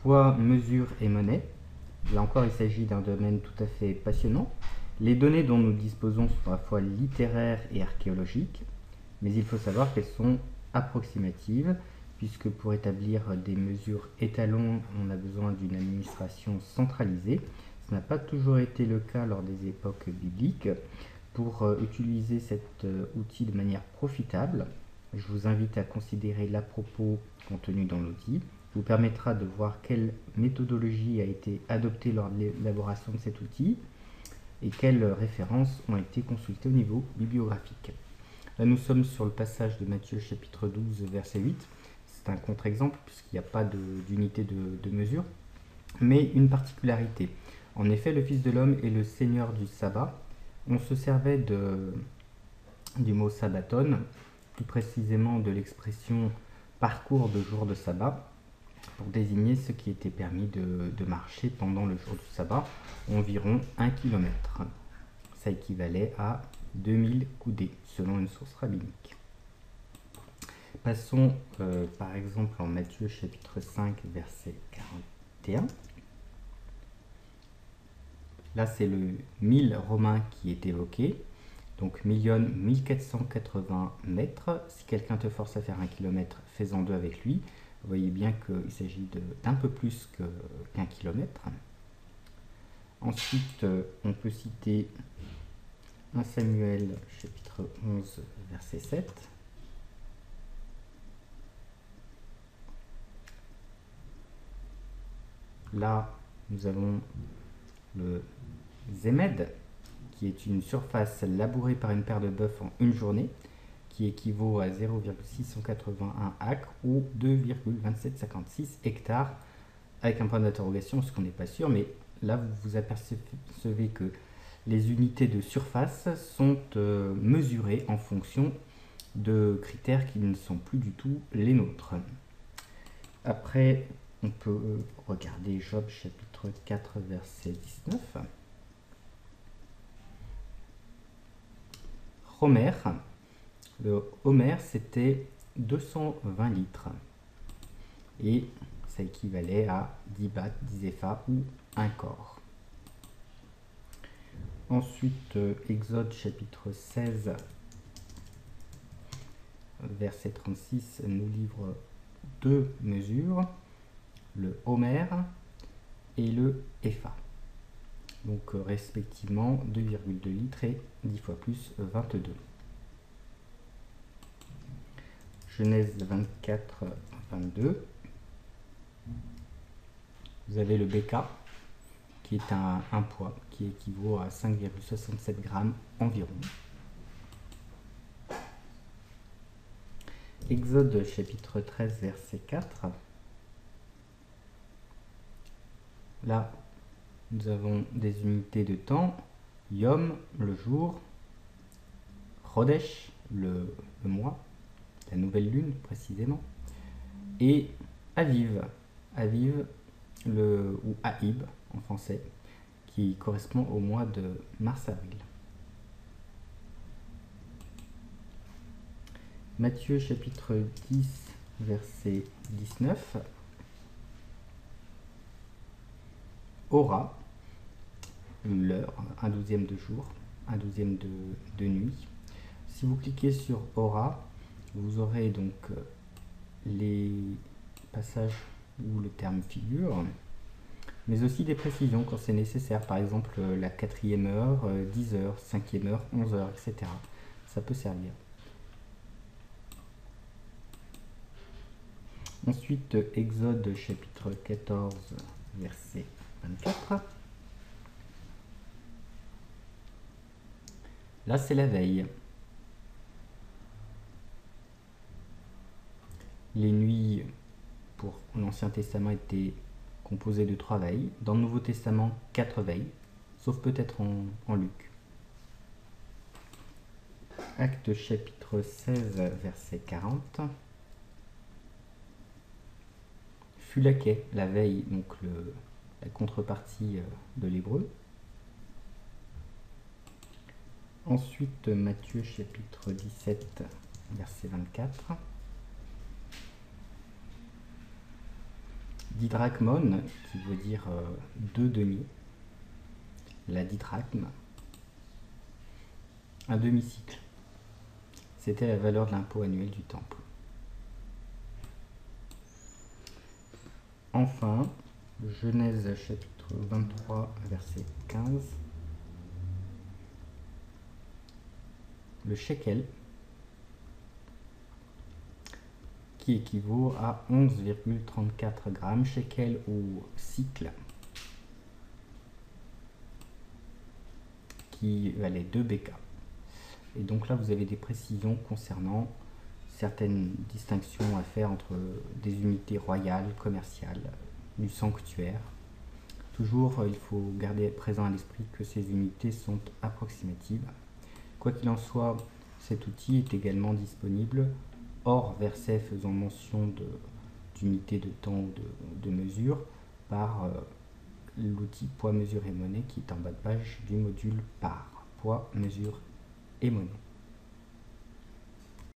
Poids, mesure et monnaie. Là encore, il s'agit d'un domaine tout à fait passionnant. Les données dont nous disposons sont à la fois littéraires et archéologiques, mais il faut savoir qu'elles sont approximatives, puisque pour établir des mesures étalons, on a besoin d'une administration centralisée. Ce n'a pas toujours été le cas lors des époques bibliques. Pour utiliser cet outil de manière profitable, je vous invite à considérer l'à-propos contenu dans l'outil. Vous permettra de voir quelle méthodologie a été adoptée lors de l'élaboration de cet outil et quelles références ont été consultées au niveau bibliographique. Là, nous sommes sur le passage de Matthieu chapitre 12, verset 8. C'est un contre-exemple puisqu'il n'y a pas d'unité de mesure, mais une particularité. En effet, le Fils de l'homme est le Seigneur du sabbat. On se servait du mot sabbaton, plus précisément de l'expression parcours de jour de sabbat, pour désigner ce qui était permis de marcher pendant le jour du sabbat, environ 1 km. Ça équivalait à 2000 coudées, selon une source rabbinique. Passons par exemple en Matthieu chapitre 5, verset 41. Là, c'est le 1000 romain qui est évoqué. Donc, 1480 mètres. Si quelqu'un te force à faire 1 km, fais-en 2 avec lui. Vous voyez bien qu'il s'agit d'un peu plus qu'un kilomètre. Ensuite, on peut citer 1 Samuel chapitre 11, verset 7. Là, nous avons le Zemed, qui est une surface labourée par une paire de bœufs en une journée, qui équivaut à 0,681 acres ou 2,2756 hectares, avec un point d'interrogation, parce qu'on n'est pas sûr, mais là vous vous apercevez que les unités de surface sont mesurées en fonction de critères qui ne sont plus du tout les nôtres. Après, on peut regarder Job chapitre 4, verset 19. Homer. Le Homer, c'était 220 litres. Et ça équivalait à 10 baths, 10 épha ou un corps. Ensuite, Exode chapitre 16, verset 36, nous livre deux mesures, le Homer et le épha. Donc respectivement 2,2 litres et 10 fois plus 22. Genèse 24, 22. Vous avez le béka, qui est un poids qui équivaut à 5,67 grammes environ. Exode chapitre 13, verset 4. Là, nous avons des unités de temps. Yom, le jour. Chodesh, le mois. La nouvelle lune, précisément. Et Aviv. Aviv, ou Aïb, en français, qui correspond au mois de mars-avril. Matthieu chapitre 10, verset 19. Hora, l'heure, un douzième de jour, un douzième de nuit. Si vous cliquez sur Hora, vous aurez donc les passages où le terme figure, mais aussi des précisions quand c'est nécessaire, par exemple la 4e heure, 10 heures, 5e heure, 11 heures, etc. Ça peut servir. Ensuite, Exode chapitre 14, verset 24. Là, c'est la veille. Les nuits pour l'Ancien Testament étaient composées de 3 veilles. Dans le Nouveau Testament, 4 veilles, sauf peut-être en Luc. Actes chapitre 16, verset 40. Phulaké, la veille, donc la contrepartie de l'hébreu. Ensuite, Matthieu chapitre 17, verset 24. Didrachmon, qui veut dire 2 deniers. La didrachme. Un demi-cycle. C'était la valeur de l'impôt annuel du temple. Enfin, Genèse chapitre 23, verset 15. Le shekel, qui équivaut à 11,34 grammes, shekel ou cycle, qui valait 2 BK. Et donc là, vous avez des précisions concernant certaines distinctions à faire entre des unités royales, commerciales, du sanctuaire. Toujours, il faut garder présent à l'esprit que ces unités sont approximatives. Quoi qu'il en soit, cet outil est également disponible hors verset faisant mention d'unités de temps ou de mesure par l'outil poids, mesure et monnaie qui est en bas de page du module par poids, mesure et monnaie.